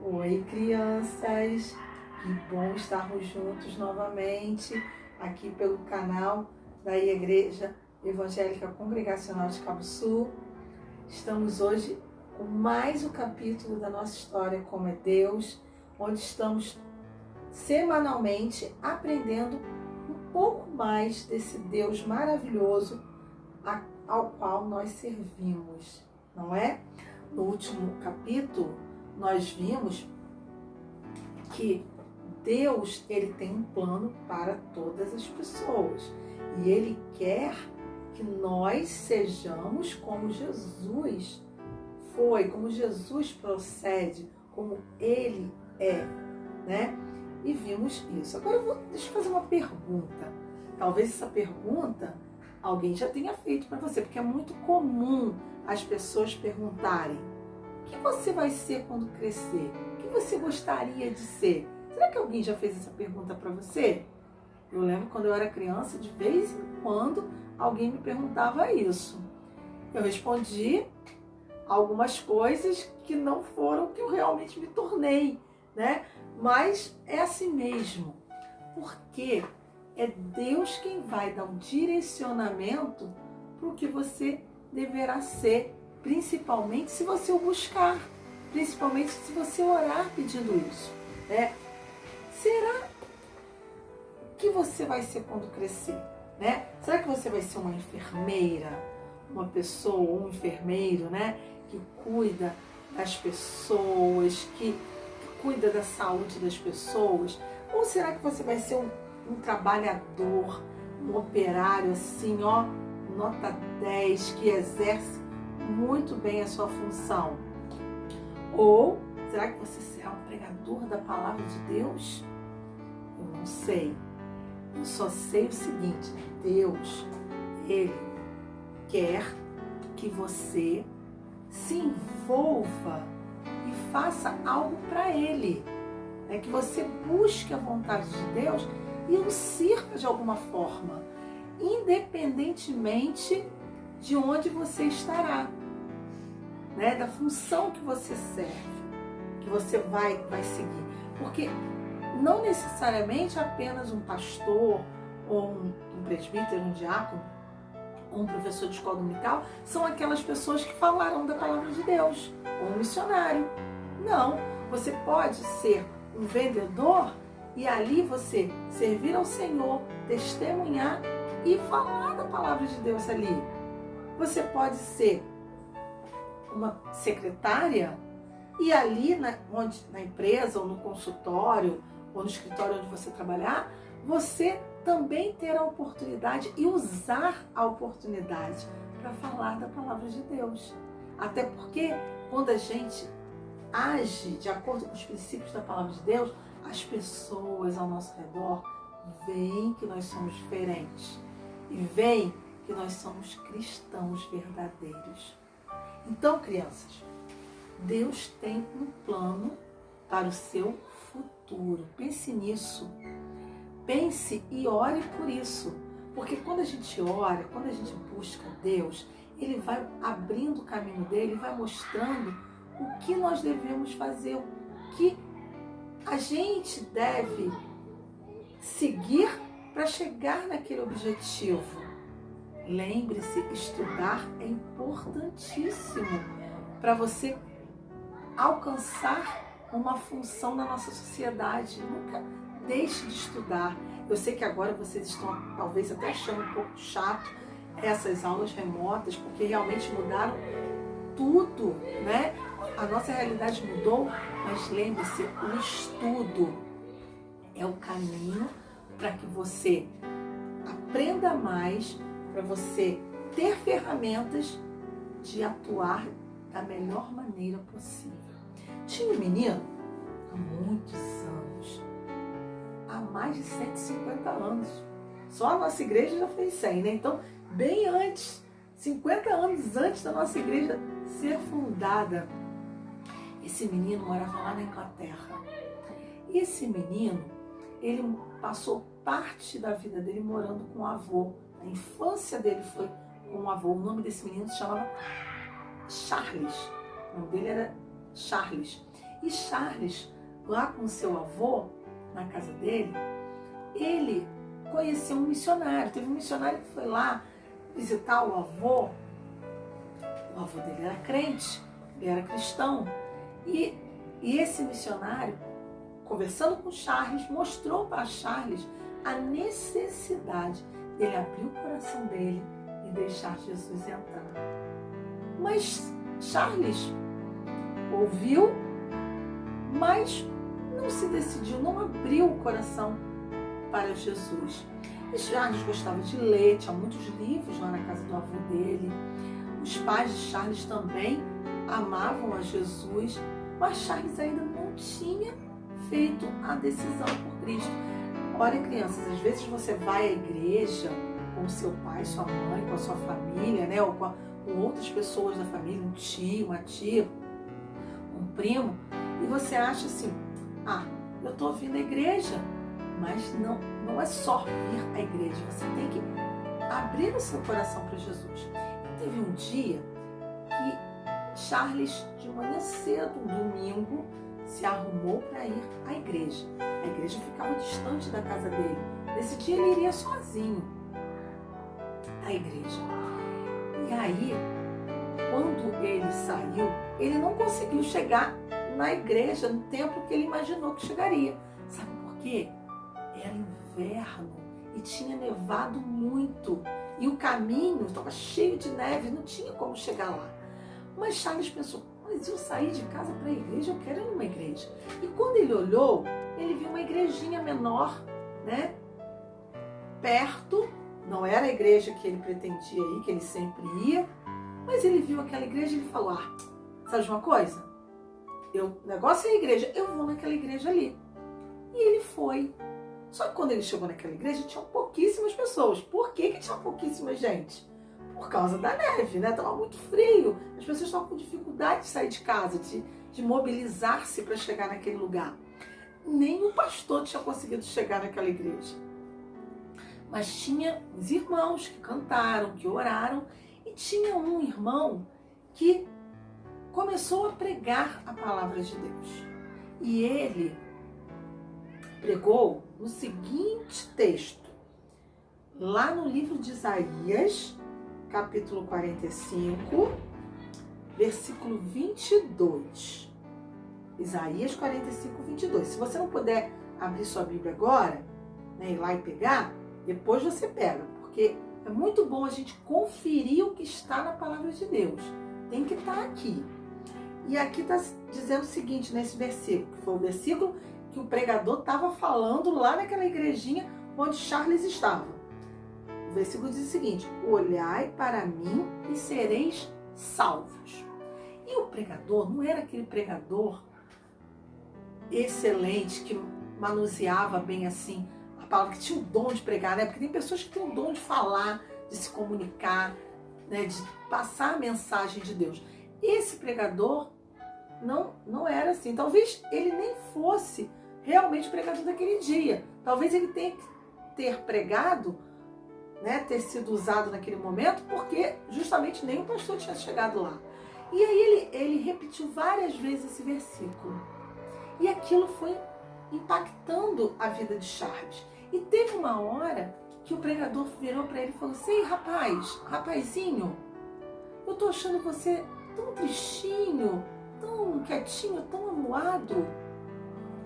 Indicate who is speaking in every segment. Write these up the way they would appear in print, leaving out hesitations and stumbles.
Speaker 1: Oi, crianças! Que bom estarmos juntos novamente aqui pelo canal da Igreja Evangélica Congregacional de Cabo Sul. Estamos hoje com mais um capítulo da nossa história Como é Deus, onde estamos semanalmente aprendendo um pouco mais desse Deus maravilhoso ao qual nós servimos, não é? No último capítulo, nós vimos que Deus, ele tem um plano para todas as pessoas e ele quer que nós sejamos como Jesus foi, como Jesus procede, como ele é, né? E vimos isso. Agora deixa eu fazer uma pergunta. Talvez essa pergunta alguém já tenha feito para você, porque é muito comum as pessoas perguntarem: o que você vai ser quando crescer? O que você gostaria de ser? Será que alguém já fez essa pergunta para você? Eu lembro quando eu era criança, de vez em quando alguém me perguntava isso. Eu respondi algumas coisas que não foram o que eu realmente me tornei, né? Mas é assim mesmo, porque é Deus quem vai dar um direcionamento para o que você deverá ser, principalmente se você o buscar, principalmente se você orar pedindo isso, né? Será que você vai ser quando crescer, né? Será que você vai ser uma enfermeira, uma pessoa, um enfermeiro, né? Que cuida das pessoas, que cuida da saúde das pessoas? Ou será que você vai ser um trabalhador, um operário assim, ó, nota 10, que exerce muito bem a sua função? Ou será que você será um pregador da palavra de Deus? Eu não sei. Eu só sei o seguinte: Deus, ele quer que você se envolva e faça algo para ele. É que você busque a vontade de Deus e o sirva de alguma forma, independentemente de onde você estará, né? Da função que você serve, que você vai seguir. Porque não necessariamente apenas um pastor, ou um presbítero, um diácono, ou um professor de escola dominical são aquelas pessoas que falaram da palavra de Deus, ou um missionário. Não, você pode ser um vendedor e ali você servir ao Senhor, testemunhar e falar da palavra de Deus ali. Você pode ser uma secretária e ali na empresa, ou no consultório, ou no escritório onde você trabalhar, você também ter a oportunidade e usar a oportunidade para falar da palavra de Deus. Até porque quando a gente age de acordo com os princípios da palavra de Deus, as pessoas ao nosso redor veem que nós somos diferentes e veem que nós somos cristãos verdadeiros. Então, crianças, Deus tem um plano para o seu futuro. Pense nisso. Pense e ore por isso. Porque quando a gente ora, quando a gente busca Deus, ele vai abrindo o caminho dele, vai mostrando o que nós devemos fazer, o que a gente deve seguir para chegar naquele objetivo. Lembre-se, estudar é importantíssimo para você alcançar uma função na nossa sociedade. Nunca deixe de estudar. Eu sei que agora vocês estão talvez até achando um pouco chato essas aulas remotas, porque realmente mudaram tudo, né? A nossa realidade mudou, mas lembre-se, o estudo é o caminho para que você aprenda mais, para você ter ferramentas de atuar da melhor maneira possível. Tinha um menino, há muitos anos, há mais de 150 anos. Só a nossa igreja já fez 100, né? Então, bem antes, 50 anos antes da nossa igreja ser fundada, esse menino morava lá na Inglaterra. E esse menino, ele passou parte da vida dele morando com o avô. A infância dele foi com o avô. O nome desse menino se chamava Charles. O nome dele era Charles. E Charles, lá com seu avô, na casa dele, ele conheceu um missionário. Teve um missionário que foi lá visitar o avô. O avô dele era crente, ele era cristão. E esse missionário, conversando com Charles, mostrou para Charles a necessidade dele abrir o coração dele e deixar Jesus entrar. Mas Charles ouviu, mas não se decidiu, não abriu o coração para Jesus. E Charles gostava de ler, tinha muitos livros lá na casa do avô dele. Os pais de Charles também amavam a Jesus, mas Charles ainda não tinha feito a decisão por Cristo. Olha, crianças, às vezes você vai à igreja com seu pai, sua mãe, com a sua família, né? Ou com outras pessoas da família, um tio, uma tia, um primo, e você acha assim, eu estou vindo à igreja, mas não é só vir à igreja, você tem que abrir o seu coração para Jesus. E teve um dia que Charles, de manhã cedo, um domingo, se arrumou para ir à igreja. A igreja ficava distante da casa dele. Nesse dia ele iria sozinho à igreja. E aí, quando ele saiu, ele não conseguiu chegar na igreja no tempo que ele imaginou que chegaria. Sabe por quê? Era inverno e tinha nevado muito. E o caminho estava cheio de neve, não tinha como chegar lá. Mas Charles pensou, mas eu saí de casa para a igreja, eu quero ir numa igreja. E quando ele olhou, ele viu uma igrejinha menor, né? Perto, não era a igreja que ele pretendia ir, que ele sempre ia, mas ele viu aquela igreja e ele falou, sabe de uma coisa? O negócio é a igreja, eu vou naquela igreja ali. E ele foi. Só que quando ele chegou naquela igreja, tinham pouquíssimas pessoas. Por que tinha pouquíssima gente? Por causa da neve, né? Estava muito frio. As pessoas estavam com dificuldade de sair de casa, de mobilizar-se para chegar naquele lugar. Nem o pastor tinha conseguido chegar naquela igreja. Mas tinha os irmãos que cantaram, que oraram, e tinha um irmão que começou a pregar a palavra de Deus. E ele pregou no seguinte texto, lá no livro de Isaías, capítulo 45, versículo 22. Isaías 45, 22. Se você não puder abrir sua Bíblia agora, né, ir lá e pegar, depois você pega, porque é muito bom a gente conferir o que está na palavra de Deus. Tem que estar aqui. E aqui está dizendo o seguinte nesse versículo, que foi o versículo que o pregador estava falando lá naquela igrejinha onde Charles estava. O versículo diz o seguinte, olhai para mim e sereis salvos. E o pregador não era aquele pregador excelente que manuseava bem assim a palavra, que tinha o dom de pregar, né? Porque tem pessoas que têm o dom de falar, de se comunicar, né? De passar a mensagem de Deus. Esse pregador não era assim. Talvez ele nem fosse realmente pregador daquele dia. Talvez ele tenha que ter pregado, né, ter sido usado naquele momento, porque justamente nem o pastor tinha chegado lá. E aí ele repetiu várias vezes esse versículo. E aquilo foi impactando a vida de Charles. E teve uma hora que o pregador virou para ele e falou assim, ei, rapazinho, eu tô achando você tão tristinho, tão quietinho, tão amuado.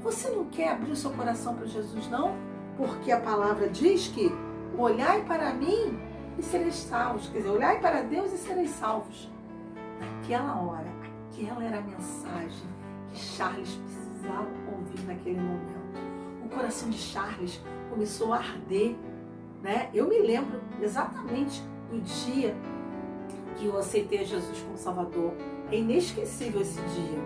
Speaker 1: Você não quer abrir o seu coração para Jesus, não? Porque a palavra diz que olhai para mim e sereis salvos. Quer dizer, olhai para Deus e sereis salvos. Naquela hora, aquela era a mensagem que Charles precisava ouvir naquele momento. O coração de Charles começou a arder, né? Eu me lembro exatamente do dia que eu aceitei Jesus como Salvador. É inesquecível esse dia,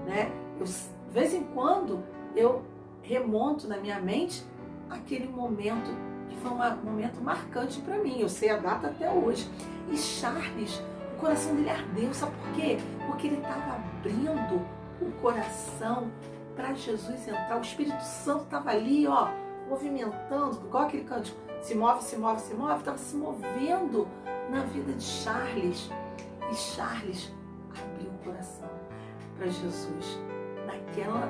Speaker 1: né? De vez em quando eu remonto na minha mente aquele momento que foi um momento marcante para mim. Eu sei a data até hoje. E Charles, o coração dele ardeu. Sabe por quê? Porque ele estava abrindo o coração para Jesus entrar. O Espírito Santo estava ali, ó, movimentando, igual aquele cântico, se move, se move, se move. Estava se movendo na vida de Charles. E Charles abriu o coração para Jesus. naquela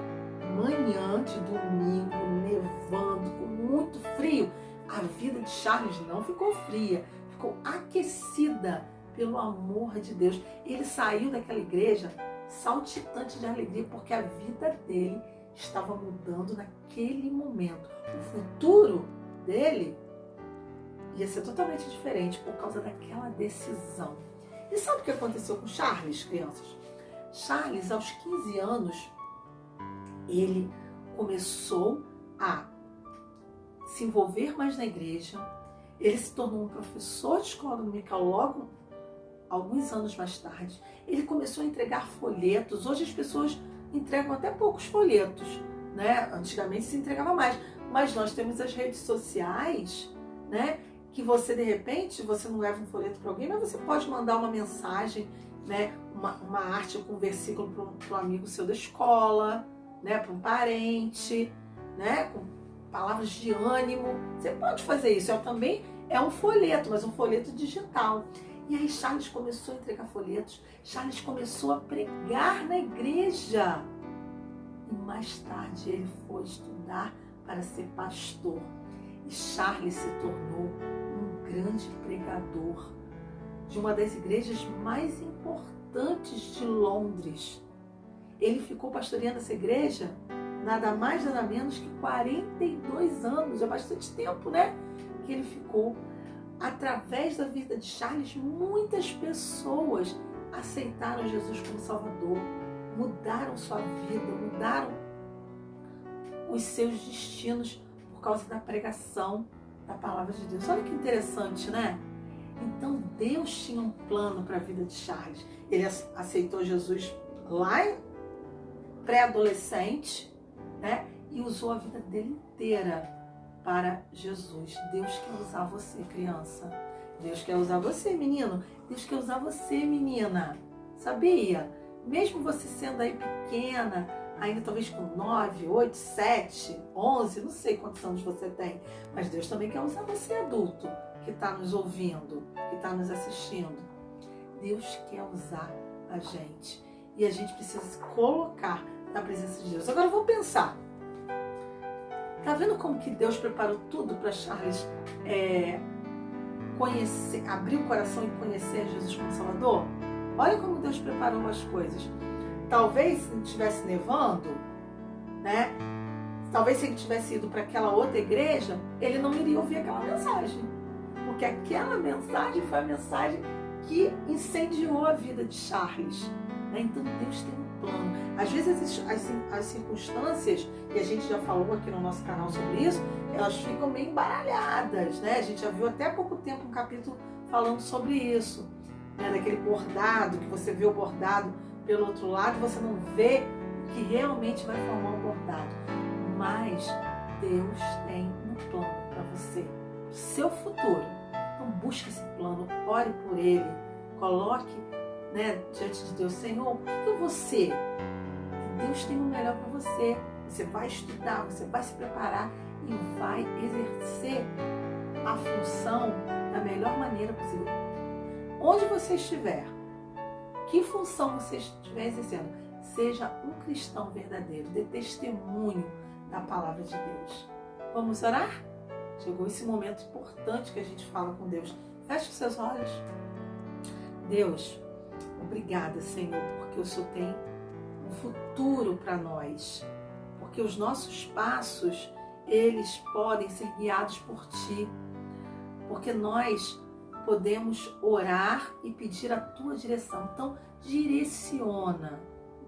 Speaker 1: manhã de domingo, nevando, com muito frio, a vida de Charles não ficou fria, ficou aquecida pelo amor de Deus. Ele saiu daquela igreja saltitante de alegria, porque a vida dele estava mudando naquele momento. O futuro dele ia ser totalmente diferente por causa daquela decisão. E sabe o que aconteceu com Charles, crianças? Charles, aos 15 anos, ele começou a se envolver mais na igreja. Ele se tornou um professor de escola dominical logo alguns anos mais tarde. Ele começou a entregar folhetos. Hoje as pessoas entregam até poucos folhetos, né? Antigamente se entregava mais. Mas nós temos as redes sociais, né? Que você, de repente, você não leva um folheto para alguém, mas você pode mandar uma mensagem, né? Uma arte com um versículo para um amigo seu da escola, né? Para um parente, né? Com palavras de ânimo. Você pode fazer isso. Também é um folheto, mas um folheto digital. E aí Charles começou a entregar folhetos. Charles começou a pregar na igreja. E mais tarde ele foi estudar para ser pastor. E Charles se tornou um grande pregador de uma das igrejas mais importantes de Londres. Ele ficou pastoreando essa igreja nada mais, nada menos que 42 anos. É bastante tempo, né? Que ele ficou. Através da vida de Charles, muitas pessoas aceitaram Jesus como Salvador, mudaram sua vida, mudaram os seus destinos por causa da pregação da palavra de Deus. Olha que interessante, né? Então Deus tinha um plano para a vida de Charles. Ele aceitou Jesus lá pré-adolescente, né? E usou a vida dele inteira para Jesus. Deus quer usar você, criança. Deus quer usar você, menino. Deus quer usar você, menina. Sabia? Mesmo você sendo aí pequena, ainda talvez com 9, 8, 7, 11, não sei quantos anos você tem, mas Deus também quer usar você, adulto, que está nos ouvindo, que está nos assistindo. Deus quer usar a gente. E a gente precisa se colocar na presença de Deus. Agora vamos pensar. Tá vendo como que Deus preparou tudo para Charles conhecer, abrir o coração e conhecer Jesus como Salvador? Olha como Deus preparou as coisas. Talvez se não estivesse nevando, né? Talvez se ele tivesse ido para aquela outra igreja, ele não iria ouvir aquela mensagem. Porque aquela mensagem foi a mensagem que incendiou a vida de Charles. Então Deus tem um plano. Às vezes as circunstâncias, e a gente já falou aqui no nosso canal sobre isso, elas ficam meio embaralhadas, né? A gente já viu até há pouco tempo um capítulo falando sobre isso, né? Daquele bordado, que você vê o bordado pelo outro lado, você não vê o que realmente vai formar o bordado. Mas Deus tem um plano para você, o seu futuro. Então busque esse plano, ore por ele, coloque, né, diante de Deus. Senhor, o que eu vou ser? Deus tem o melhor para você. Você vai estudar, você vai se preparar e vai exercer a função da melhor maneira possível. Onde você estiver, que função você estiver exercendo, seja um cristão verdadeiro, dê testemunho da palavra de Deus. Vamos orar? Chegou esse momento importante que a gente fala com Deus. Feche os seus olhos. Deus, obrigada, Senhor, porque o Senhor tem um futuro para nós. Porque os nossos passos, eles podem ser guiados por Ti. Porque nós podemos orar e pedir a Tua direção. Então, direciona,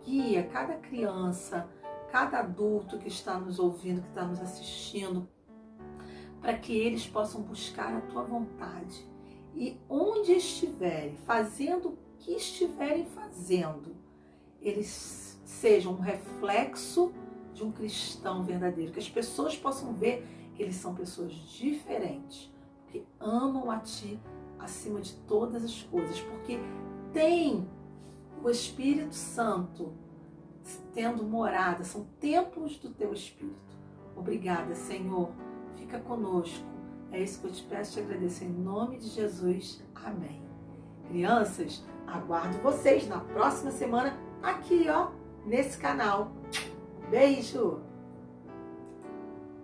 Speaker 1: guia cada criança, cada adulto que está nos ouvindo, que está nos assistindo, para que eles possam buscar a Tua vontade. E onde estiverem, fazendo o que estiverem fazendo, eles sejam um reflexo de um cristão verdadeiro. Que as pessoas possam ver que eles são pessoas diferentes, que amam a Ti acima de todas as coisas, porque tem o Espírito Santo tendo morada, são templos do Teu Espírito. Obrigada, Senhor. Fica conosco. É isso que eu te peço e te agradeço em nome de Jesus. Amém. Crianças, aguardo vocês na próxima semana aqui, ó, nesse canal. Beijo!